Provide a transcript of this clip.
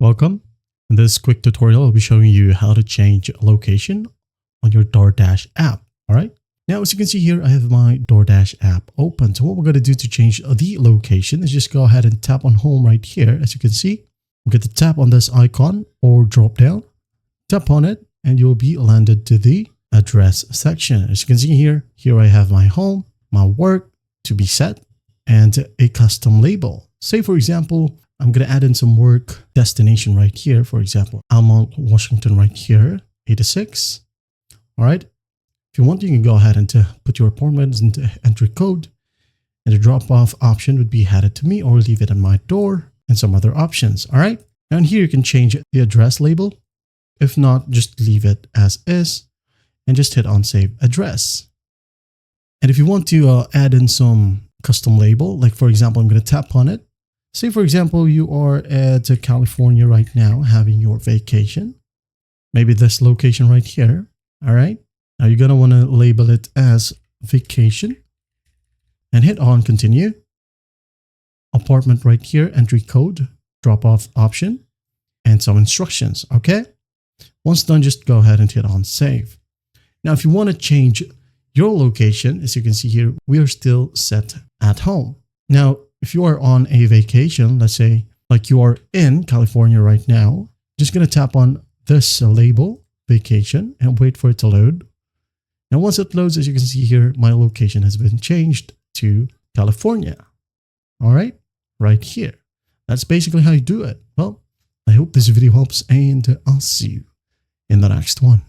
Welcome. In this quick tutorial, I'll be showing you how to change location on your DoorDash app. All right. Now, as you can see here, I have my DoorDash app open. So what we're going to do to change the location is just go ahead and tap on home right here. As you can see, I'm going to tap on this icon or drop down, tap on it, and you'll be landed to the address section. As you can see here, I have my home, my work to be set, and a custom label. Say, for example, I'm going to add in some work destination right here. For example, Almont, Washington right here, 86. All right. If you want, you can go ahead and put your appointments into entry code. And the drop-off option would be added to me or leave it on my door and some other options. All right. And here you can change the address label. If not, just leave it as is and just hit on save address. And if you want to add in some custom label, like for example, I'm going to tap on it. Say, for example, you are at California right now having your vacation. Maybe this location right here. All right. Now you're going to want to label it as vacation and hit on continue. Apartment right here, entry code, drop off option, and some instructions. Okay. Once done, just go ahead and hit on save. Now, if you want to change your location, as you can see here, we are still set at home. Now, if you are on a vacation, let's say like you are in California right now, just going to tap on this label, vacation, and wait for it to load. Now, once it loads, as you can see here, my location has been changed to California. All right here. That's basically how you do it. Well, I hope this video helps, and I'll see you in the next one.